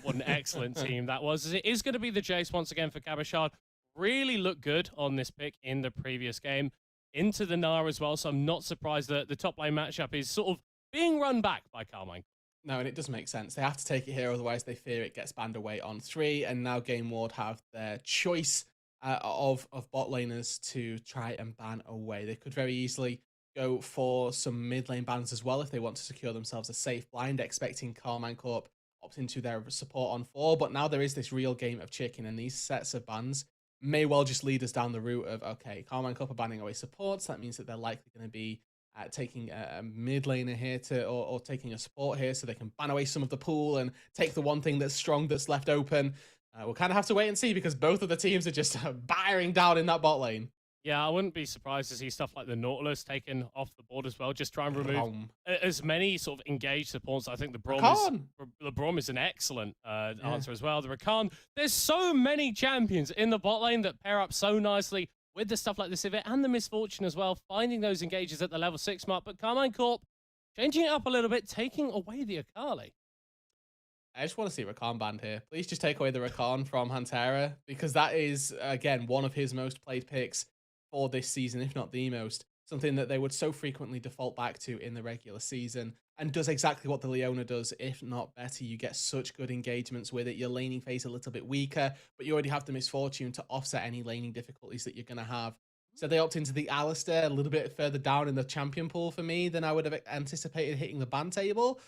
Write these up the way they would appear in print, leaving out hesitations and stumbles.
What an excellent team that was. It is going to be the Jace once again for Cabochard. Really looked good on this pick in the previous game. Into the Nara as well, so I'm not surprised that the top lane matchup is sort of being run back by Karmine. No, and it does make sense. They have to take it here, otherwise they fear it gets banned away on 3. And now GameWard have their choice of bot laners to try and ban away. They could very easily go for some mid lane bans as well if they want to secure themselves a safe blind, expecting Karmine Corp opt into their support on 4. But now there is this real game of chicken, and these sets of bans may well just lead us down the route of, okay, Karmine Corp are banning away supports. That means that they're likely going to be taking a mid laner here or taking a support here, so they can ban away some of the pool and take the one thing that's strong that's left open. We'll kind of have to wait and see, because both of the teams are just bearing down in that bot lane. Yeah, I wouldn't be surprised to see stuff like the Nautilus taken off the board as well. Just try and remove as many sort of engaged supports. I think the Braum is an excellent answer as well. The Rakan, there's so many champions in the bot lane that pair up so nicely with the stuff like the Civet and the Misfortune as well, finding those engages at the level 6 mark. But Karmine Corp changing it up a little bit, taking away the Akali. I just want to see Rakan banned here. Please just take away the Rakan from Hantera, because that is, again, one of his most played picks for this season, if not the most. Something that they would so frequently default back to in the regular season, and does exactly what the Leona does, if not better. You get such good engagements with it. Your laning phase a little bit weaker, but you already have the Misfortune to offset any laning difficulties that you're going to have. So they opt into the Alistair a little bit further down in the champion pool for me than I would have anticipated hitting the ban table.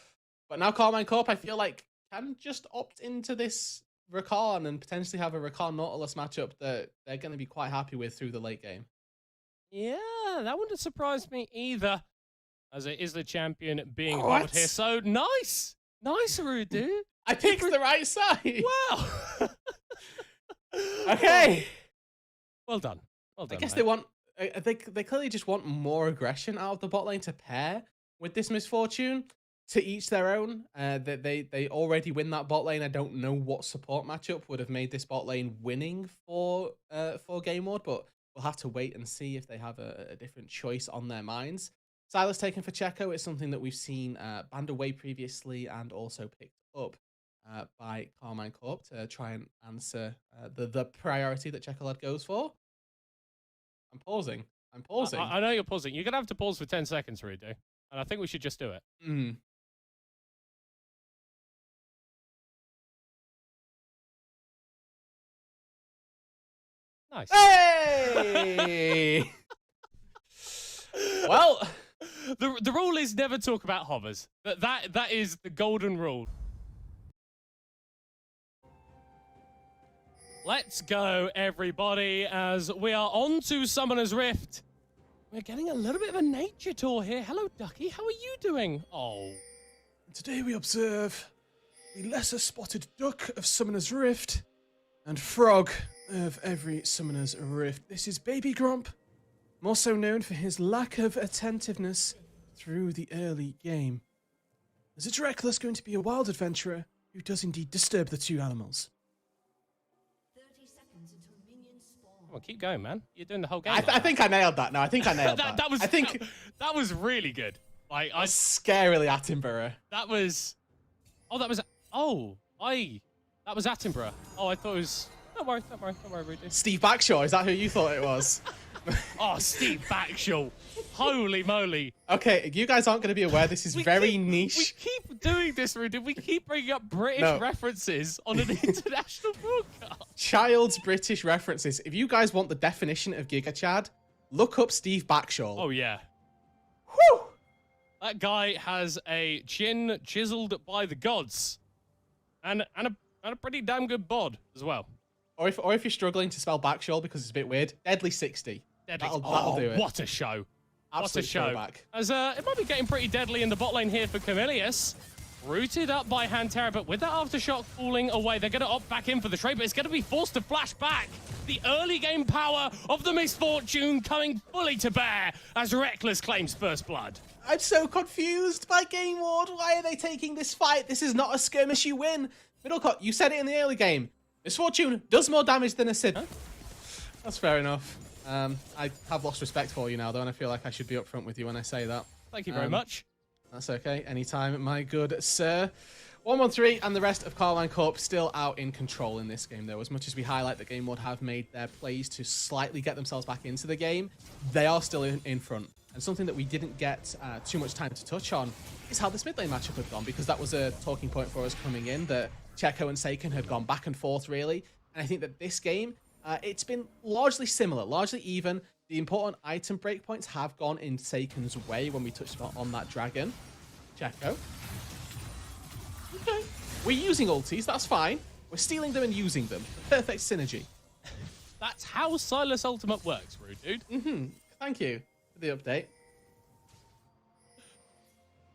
But now Karmine Corp, I feel like, can just opt into this Rakan and potentially have a Rakan Nautilus matchup that they're going to be quite happy with through the late game. Yeah, that wouldn't surprise me either, as it is the champion being held here. So nice. Nice, Rudu. I picked the right side. Wow. Okay. Well done. Well done. I guess they want, they clearly just want more aggression out of the bot lane to pair with this Misfortune. To each their own. They already win that bot lane. I don't know what support matchup would have made this bot lane winning for GameWard, but we'll have to wait and see if they have a different choice on their minds. Silas taken for Checo is something that we've seen banned away previously and also picked up by Karmine Corp to try and answer the priority that Checolad goes for. I'm pausing. I know you're pausing. You're going to have to pause for 10 seconds, Rudu. And I think we should just do it. Nice. Hey! Well, the rule is never talk about hovers. That is the golden rule. Let's go, everybody, as we are on to Summoner's Rift. We're getting a little bit of a nature tour here. Hello, Ducky. How are you doing? Oh. Today we observe the lesser spotted duck of Summoner's Rift and frog of every Summoner's Rift. This is Baby Grump, more so known for his lack of attentiveness through the early game. Is it Reckless going to be a wild adventurer who does indeed disturb the two animals? 30 seconds until minions spawn. Come on, keep going, man. You're doing the whole game. I think I nailed that. No, I think I nailed that. That was really good. Like, I scarily Attenborough. That was Attenborough. Oh, I thought it was. Don't worry, Rudy. Steve Backshaw, is that who you thought it was? Oh, Steve Backshaw. Holy moly. Okay, you guys aren't going to be aware this is very niche. We keep doing this, Rudy. We keep bringing up British references on an international broadcast. Child's British references. If you guys want the definition of Giga Chad, look up Steve Backshaw. Oh, yeah. Whew! That guy has a chin chiseled by the gods. And a pretty damn good bod as well. Or if you're struggling to spell Backshaw because it's a bit weird, Deadly 60. That'll do it. What a show. Absolute what a show. throwback. As it might be getting pretty deadly in the bot lane here for Camilius. Rooted up by Hantera, but with that Aftershock falling away, they're going to opt back in for the trade, but it's going to be forced to flash back. The early game power of the Misfortune coming fully to bear as Reckless claims first blood. I'm so confused by GameWard. Why are they taking this fight? This is not a skirmish you win. Middlecourt, you said it in the early game. Misfortune does more damage than a Sid. Huh? That's fair enough. I have lost respect for you now, though, and I feel like I should be upfront with you when I say that. Thank you very much. That's okay. Anytime, my good sir. 1-1-3, and the rest of Karmine Corp still out in control in this game, though. As much as we highlight that GameWard have made their plays to slightly get themselves back into the game, they are still in front. And something that we didn't get too much time to touch on is how this mid lane matchup had gone, because that was a talking point for us coming in, that Checo and Seiken had gone back and forth, really. And I think that this game, it's been largely similar, largely even. The important item breakpoints have gone in Seiken's way when we touched on that dragon. Checo. Okay. We're using ultis, that's fine. We're stealing them and using them. Perfect synergy. That's how Silas Ultimate works, rude dude. Thank you for the update.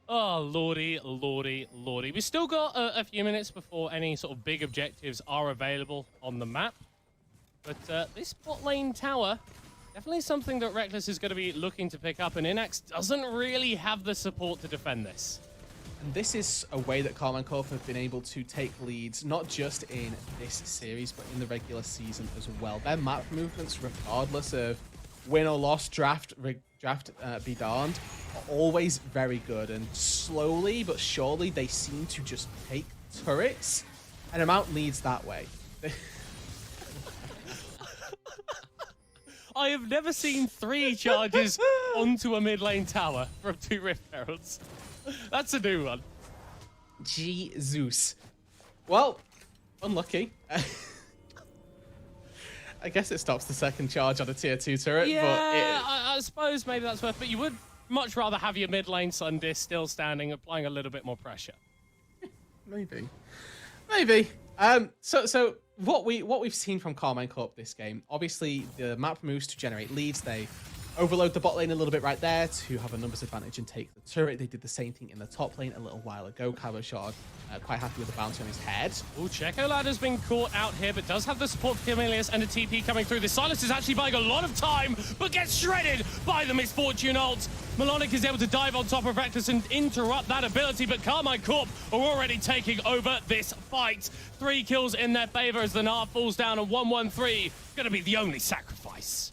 Oh, lordy, lordy, lordy. We've still got a few minutes before any sort of big objectives are available on the map. But this bot lane tower, definitely something that Reckless is going to be looking to pick up, and Inax doesn't really have the support to defend this. And this is a way that Karmine Corp have been able to take leads, not just in this series, but in the regular season as well. Their map movements, regardless of win or loss, draft be darned, are always very good. And slowly but surely, they seem to just take turrets and amount leads that way. I have never seen 3 charges onto a mid lane tower from 2 Rift Heralds. That's a new one. Jesus. Well, unlucky. I guess it stops the second charge on a tier 2 turret. Yeah, but I suppose maybe that's worth. But you would much rather have your mid lane Sundisk still standing, applying a little bit more pressure. Maybe. So what we've seen from Karmine Corp this game, obviously the map moves to generate leads. They overload the bot lane a little bit right there to have a numbers advantage and take the turret. They did the same thing in the top lane a little while ago. Cabochard quite happy with the bounty on his head. Oh, Checo Lad has been caught out here, but does have the support for Camelius and a TP coming through. The Silas is actually buying a lot of time, but gets shredded by the Misfortune ult. Melonic is able to dive on top of Reckless and interrupt that ability, but Karmine Corp are already taking over this fight. 3 kills in their favor as the Gnar falls down, and 1-1-3 going to be the only sacrifice.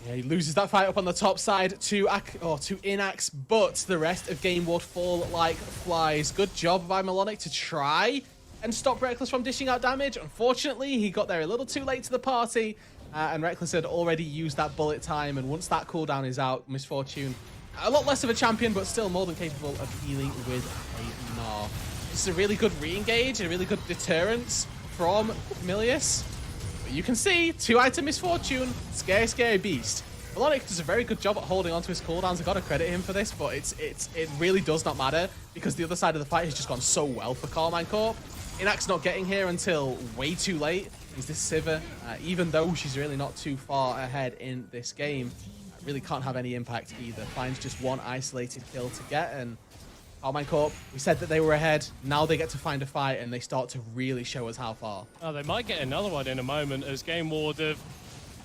Yeah, he loses that fight up on the top side to Inax, but the rest of GameWard fall like flies. Good job by Melonic to try and stop Reckless from dishing out damage. Unfortunately, he got there a little too late to the party, and Reckless had already used that bullet time, and once that cooldown is out, Misfortune, a lot less of a champion, but still more than capable of healing with a Gnar. This is a really good re-engage, a really good deterrence from Camelius. You can see 2-item Misfortune, scary beast. Melonic does a very good job at holding onto his cooldowns. I gotta credit him for this, but it really does not matter because the other side of the fight has just gone so well for Karmine Corp. Inax not getting here until way too late. Is this Sivir, even though she's really not too far ahead in this game, really can't have any impact either. Finds just one isolated kill to get, and Karmine Corp, we said that they were ahead. Now they get to find a fight, and they start to really show us how far. Oh, they might get another one in a moment as GameWard have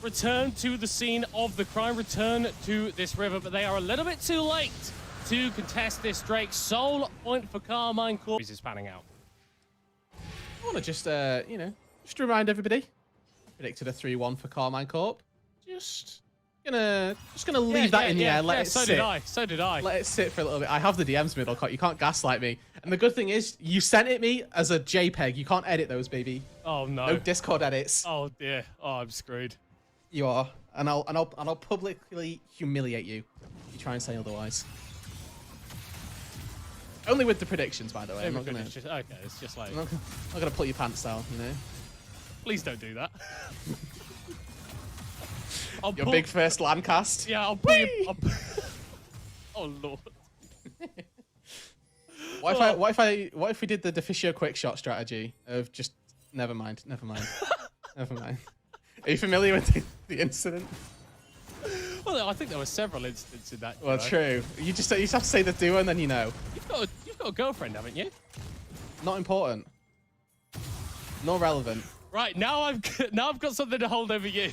returned to the scene of the crime, return to this river, but they are a little bit too late to contest this Drake. Sole point for Karmine Corp. Is panning out. I want to just, just remind everybody. I predicted a 3-1 for Karmine Corp. Just gonna leave that in the air. Let it sit. So did I. Let it sit for a little bit. I have the DMs, Middlecock. You can't gaslight me. And the good thing is, you sent it me as a JPEG. You can't edit those, baby. Oh no. No Discord edits. Oh dear. Oh, I'm screwed. You are, and I'll publicly humiliate you if you try and say otherwise. Only with the predictions, by the way. I'm not gonna. Okay, it's just like. I'm not gonna pull your pants down, you know. Please don't do that. Your big first LAN cast. Yeah, I'll pull you. Oh lord. What if we did the Deficio quick shot strategy of just never mind. Never mind. Are you familiar with the incident? Well, I think there were several incidents in that. Well, true. You just have to say the duo and then you know. You've got a girlfriend, haven't you? Not important. Not relevant. Right, now I've got something to hold over you.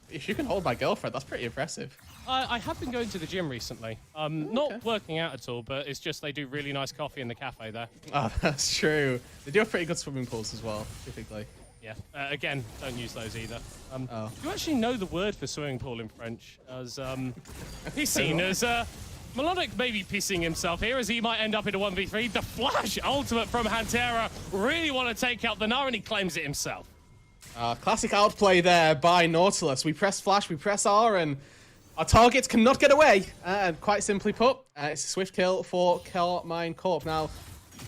If you can hold my girlfriend, that's pretty impressive. I have been going to the gym recently. Not working out at all, but it's just they do really nice coffee in the cafe there. Oh, that's true. They do have pretty good swimming pools as well, typically. Yeah. Again, don't use those either. Oh. Do you actually know the word for swimming pool in French? As piscine as Melodic may be pissing himself here as he might end up in a 1v3. The flash ultimate from Hantera really want to take out the Gnar, and he claims it himself. Classic outplay there by Nautilus. We press flash, we press R, and our targets cannot get away. And quite simply put, it's a swift kill for Karmine Corp. Now,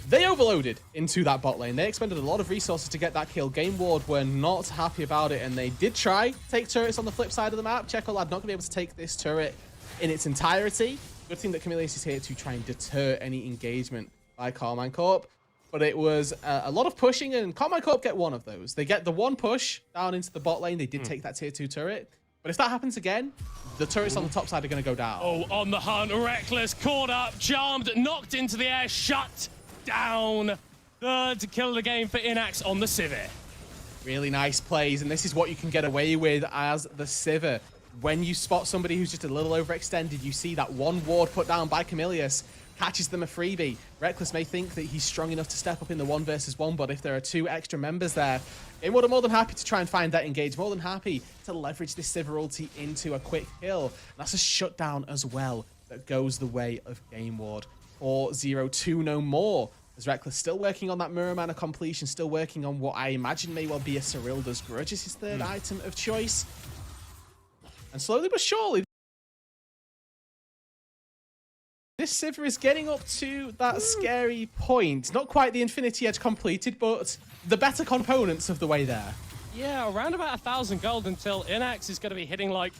they overloaded into that bot lane. They expended a lot of resources to get that kill. GameWard were not happy about it, and they did try take turrets on the flip side of the map. Checkolad not going to be able to take this turret in its entirety. Good thing that Camillus is here to try and deter any engagement by Karmine Corp. But it was a lot of pushing, and Karmine Corp get one of those. They get the one push down into the bot lane. They did take that tier 2 turret. But if that happens again, the turrets on the top side are going to go down. Oh, on the hunt, Reckless, caught up, charmed, knocked into the air, shut down. Third kill of the game for Inax on the Sivir. Really nice plays, and this is what you can get away with as the Sivir. When you spot somebody who's just a little overextended, you see that one ward put down by Camillus, catches them a freebie. Reckless may think that he's strong enough to step up in the 1 versus 1, but if there are 2 extra members there, GameWard are more than happy to try and find that engage, more than happy to leverage this Sivir ulti into a quick kill. And that's a shutdown as well that goes the way of GameWard. 4-0-2 no more. As Reckless still working on that Mirror Mana completion, still working on what I imagine may well be a Cyrilda's Grudge as his third item of choice. And slowly but surely, this Sivir is getting up to that scary point. Not quite the Infinity Edge completed, but the better components of the way there. Yeah, around about 1,000 gold until Inax is going to be hitting like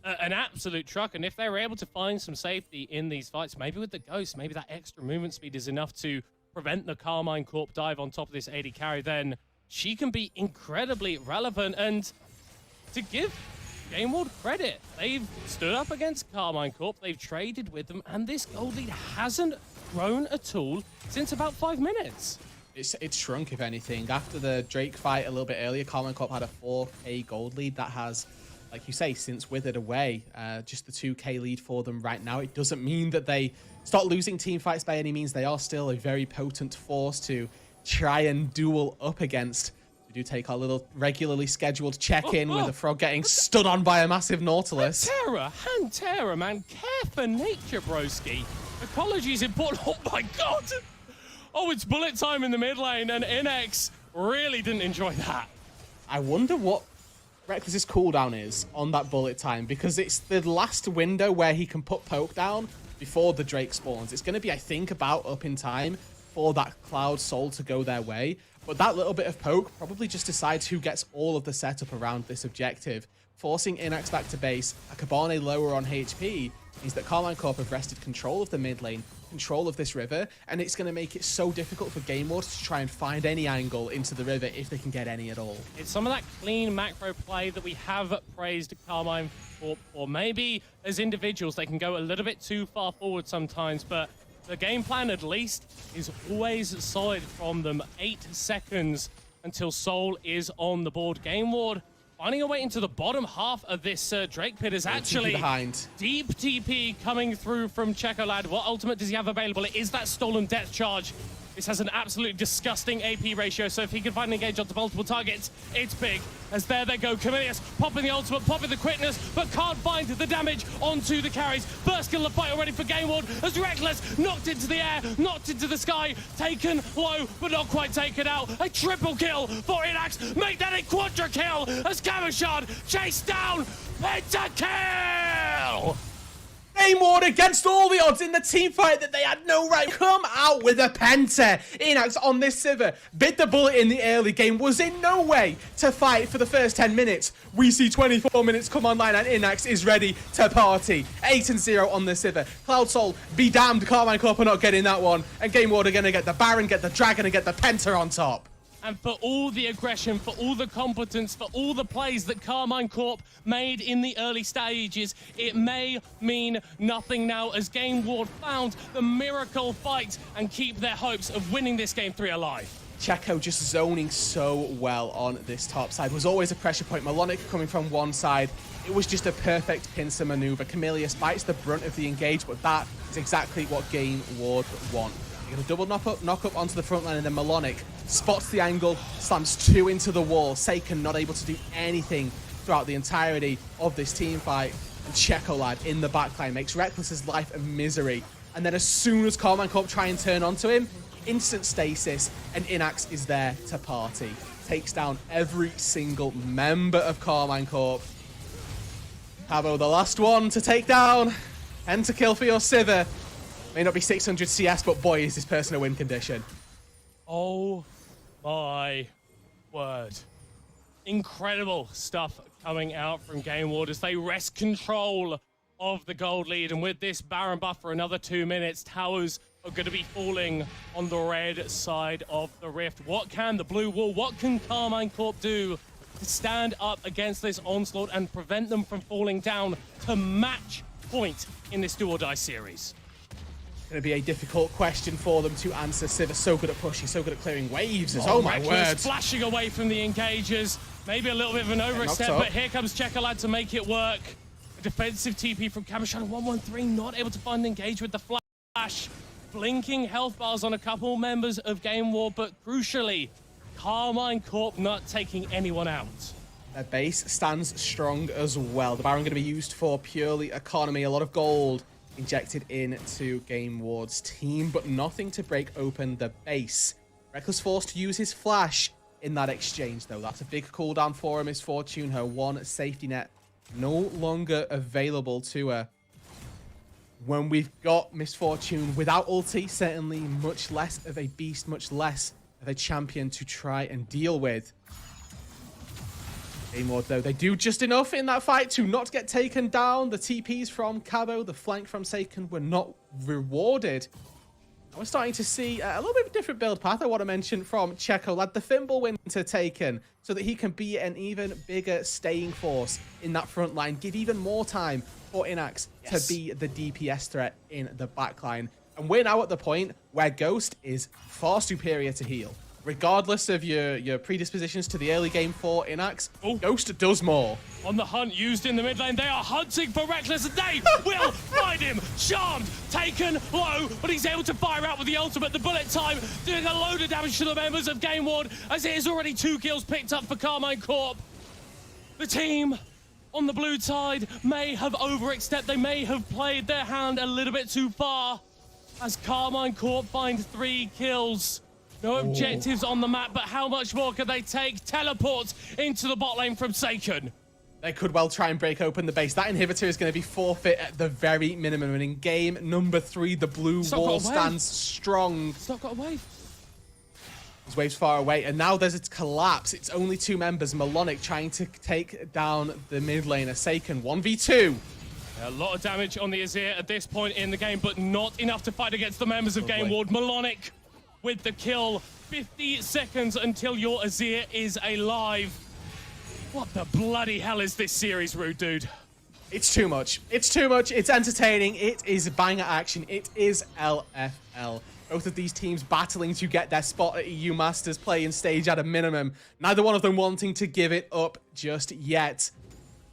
an absolute truck. And if they're able to find some safety in these fights, maybe with the Ghost, maybe that extra movement speed is enough to prevent the Karmine Corp dive on top of this AD carry, then she can be incredibly relevant. And to give GameWard credit, they've stood up against Karmine Corp, they've traded with them, and this gold lead hasn't grown at all since about 5 minutes. It's shrunk, if anything. After the Drake fight a little bit earlier, Karmine Corp had a 4k gold lead that has, like you say, since withered away. Just the 2k lead for them right now. It doesn't mean that they start losing team fights by any means. They are still a very potent force to try and duel up against. We do take our little regularly scheduled check-in with the Frog getting stood on by a massive Nautilus. Hantera, man. Care for nature, broski. Ecology is important. Oh my god! Oh, it's bullet time in the mid lane, and NX really didn't enjoy that. I wonder what Reckless's cooldown is on that bullet time, because it's the last window where he can put poke down before the Drake spawns. It's going to be, I think, about up in time for that Cloud Soul to go their way. But that little bit of poke probably just decides who gets all of the setup around this objective. Forcing Inax back to base, a Cabane lower on HP, means that Karmine Corp have wrested control of the mid lane, control of this river, and it's going to make it so difficult for GameWard to try and find any angle into the river if they can get any at all. It's some of that clean macro play that we have praised Karmine for, or maybe as individuals they can go a little bit too far forward sometimes, but the game plan at least is always solid from them. 8 seconds until Soul is on the board. GameWard finding a way into the bottom half of this Drake pit is actually behind. Deep TP coming through from Checkolad. What ultimate does he have available? It is that Stolen Death Charge. This has an absolutely disgusting AP ratio, so if he can find an engage onto multiple targets, it's big. As there they go, Camillus popping the ultimate, popping the quickness, but can't find the damage onto the carries. First kill of the fight already for GameWard as Reckless knocked into the air, knocked into the sky, taken low, but not quite taken out. A triple kill for Inax, make that a quadra kill as Kamashard chased down, pentakill! GameWard against all the odds in the team fight that they had no right. Come out with a penta. Inax on this Sivir bit the bullet in the early game, was in no way to fight for the first 10 minutes. We see 24 minutes come online and Inax is ready to party. 8-0 on the Sivir. Cloud Soul, be damned, Karmine Corp are not getting that one. And GameWard are going to get the Baron, get the Dragon, and get the penta on top. And for all the aggression, for all the competence, for all the plays that Karmine Corp made in the early stages, it may mean nothing now as GameWard found the miracle fight and keep their hopes of winning this game 3 alive. Checo just zoning so well on this top side. Was always a pressure point. Melonic coming from one side. It was just a perfect pincer maneuver. Camillus bites the brunt of the engage, but that is exactly what GameWard want. You're going to double knock up onto the front line, and then Melonic spots the angle, slams 2 into the wall. Seiken not able to do anything throughout the entirety of this team fight. And Checo Lad in the backline makes Reckless's life a misery. And then as soon as Karmine Corp try and turn onto him, instant stasis, and Inax is there to party. Takes down every single member of Karmine Corp. Cabo, the last one to take down. Pentakill for your Sivir. May not be 600 CS, but boy, is this person a win condition. Oh my word. Incredible stuff coming out from GameWard as they wrest control of the gold lead. And with this Baron buff for another 2 minutes, towers are going to be falling on the red side of the rift. What can the blue wall, what can Karmine Corp do to stand up against this onslaught and prevent them from falling down to match point in this do or die series? Going to be a difficult question for them to answer. Sivir so good at pushing, so good at clearing waves. Oh my Reckless word. Flashing away from the engagers. Maybe a little bit of an overextend, but here comes Checolad to make it work. A defensive TP from Kamishana 113, not able to find an engage with the flash. Blinking health bars on a couple members of GameWard, but crucially, Karmine Corp not taking anyone out. Their base stands strong as well. The Baron going to be used for purely economy. A lot of gold injected into GameWard's team, but nothing to break open the base. Reckless forced to use his flash in that exchange, though. That's a big cooldown for her, Miss Fortune. Her one safety net no longer available to her. When we've got Miss Fortune without ulti, certainly much less of a beast, much less of a champion to try and deal with. GameWard, though, they do just enough in that fight to not get taken down. The TPs from Cabo, the flank from Seiken were not rewarded. And we're starting to see a little bit of a different build path I want to mention from Checo Lad. The Thimble Winter taken so that he can be an even bigger staying force in that front line. Give even more time for Inax to be the DPS threat in the backline. And we're now at the point where Ghost is far superior to heal. Regardless of your predispositions to the early game for Inax, Ghost does more. On the hunt used in the mid lane, they are hunting for Reckless, and they will find him. Charmed, taken low, but he's able to fire out with the ultimate. The bullet time doing a load of damage to the members of GameWard, as it is already 2 kills picked up for Karmine Corp. The team on the blue side may have overextended. They may have played their hand a little bit too far, as Karmine Corp find 3 kills. No objectives on the map, but how much more can they take? Teleports into the bot lane from Seiken. They could well try and break open the base. That inhibitor is going to be forfeit at the very minimum. And in game number 3, the blue wall stands strong. It's not got a wave. His wave's far away, and now there's a collapse. It's only 2 members. Melonic trying to take down the mid laner. Seiken 1v2. A lot of damage on the Azir at this point in the game, but not enough to fight against the members of GameWard. Melonic with the kill. 50 seconds until your Azir is alive. What the bloody hell is this series, Rude Dude? It's too much. It's too much. It's entertaining. It is banger action. It is LFL. Both of these teams battling to get their spot at EU Masters playing stage at a minimum. Neither one of them wanting to give it up just yet.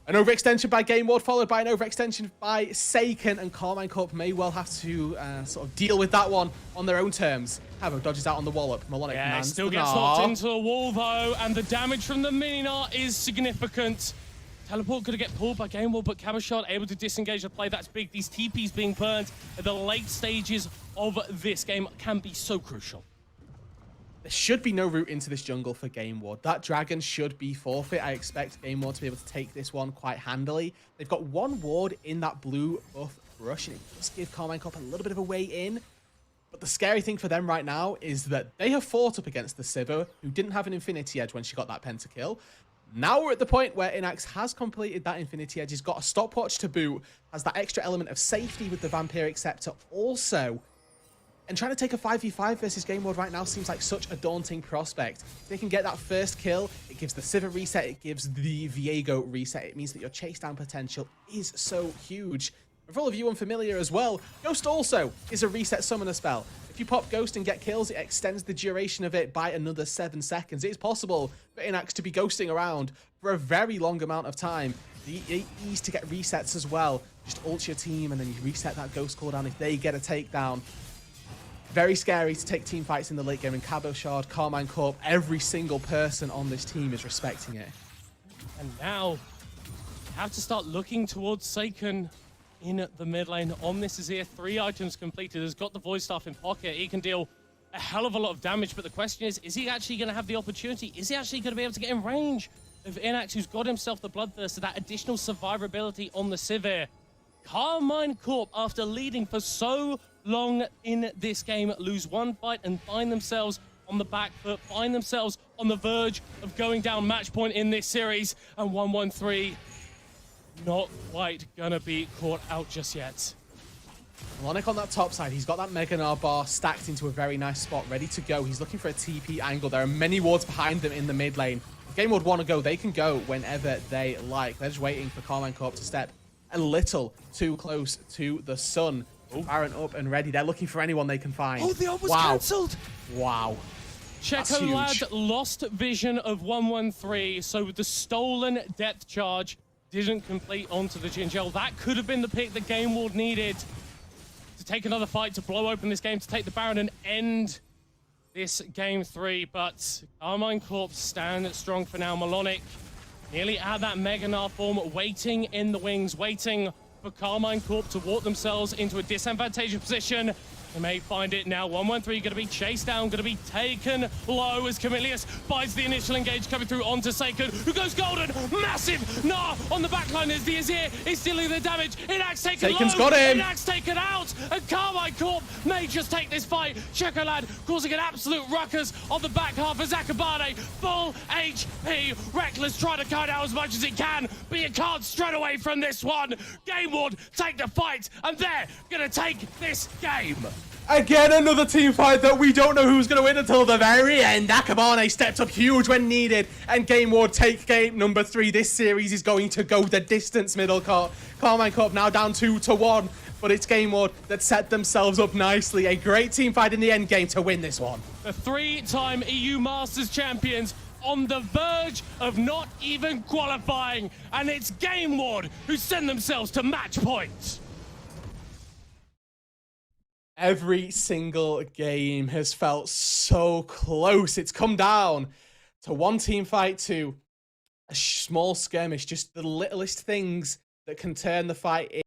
An overextension by GameWard followed by an overextension by Seiken, and Karmine Corp may well have to sort of deal with that one on their own terms. Cabo dodges out on the wallop. Melonic still gets knocked into the wall though, and the damage from the mini-nar is significant. Teleport going to get pulled by GameWard, but Kamishard able to disengage the play. That's big. These TPs being burned at the late stages of this game can be so crucial. There should be no route into this jungle for GameWard. That dragon should be forfeit. I expect GameWard to be able to take this one quite handily. They've got 1 ward in that blue buff rush, and it does give Karmine Corp a little bit of a way in. But the scary thing for them right now is that they have fought up against the Sivir, who didn't have an Infinity Edge when she got that pentakill. Now we're at the point where Inax has completed that Infinity Edge. He's got a stopwatch to boot, has that extra element of safety with the Vampiric Scepter also. And trying to take a 5v5 versus GameWard right now seems like such a daunting prospect. If they can get that first kill, it gives the Sivir reset, it gives the Viego reset. It means that your chase down potential is so huge. And for all of you unfamiliar as well, Ghost also is a reset summoner spell. If you pop Ghost and get kills, it extends the duration of it by another 7 seconds. It is possible for Inax to be ghosting around for a very long amount of time. The ease to get resets as well. Just ult your team and then you reset that Ghost cooldown if they get a takedown. Very scary to take team fights in the late game, and Cabo Shard, Karmine Corp, every single person on this team is respecting it. And now, have to start looking towards Seiken in the mid lane. Omnis is here, 3 items completed, has got the Void Staff in pocket. He can deal a hell of a lot of damage, but the question is he actually going to have the opportunity? Is he actually going to be able to get in range of Inax, who's got himself the Bloodthirst, that additional survivability on the Sivir? Karmine Corp, after leading for so long in this game, lose one fight and find themselves on the back foot, find themselves on the verge of going down match point in this series, and 113 not quite gonna be caught out just yet. Melonic on that top side, he's got that Mega Gnar bar stacked into a very nice spot, ready to go. He's looking for a TP angle. There are many wards behind them in the mid lane. If GameWard want to go, they can go whenever they like. They're just waiting for Karmine Corp to step a little too close to the sun. Baron up and ready. They're looking for anyone they can find. Oh, the ult was cancelled. Wow. Checolad lost vision of 113, so the stolen depth charge didn't complete onto the Gingel. That could have been the pick that GameWard needed to take another fight, to blow open this game, to take the Baron and end this game 3. But Karmine Corp stand strong for now. Melonic nearly at that Mega Gnar form, waiting in the wings, waiting for Karmine Corp to walk themselves into a disadvantageous position. They may find it now. 113 going to be chased down, going to be taken low as Camilius buys the initial engage coming through onto Seiken, who goes golden. Massive Gnar on the backline as the Azir is stealing the damage. Inax taken Seiken's low. got him. Inax taken out, and Karmine Corp may just take this fight. Checolad causing an absolute ruckus on the back half of Zakabane. Full HP. Reckless trying to cut out as much as he can, but you can't strut away from this one. GameWard take the fight, and they're going to take this game. Again, another team fight that we don't know who's going to win until the very end. Akabane stepped up huge when needed, and GameWard take game number 3. This series is going to go the distance, middle court. Karmine Corp now down 2-1, but it's GameWard that set themselves up nicely. A great team fight in the end game to win this one. The 3-time EU Masters champions on the verge of not even qualifying, and it's GameWard who send themselves to match point. Every single game has felt so close. It's come down to one team fight, to a small skirmish, just the littlest things that can turn the fight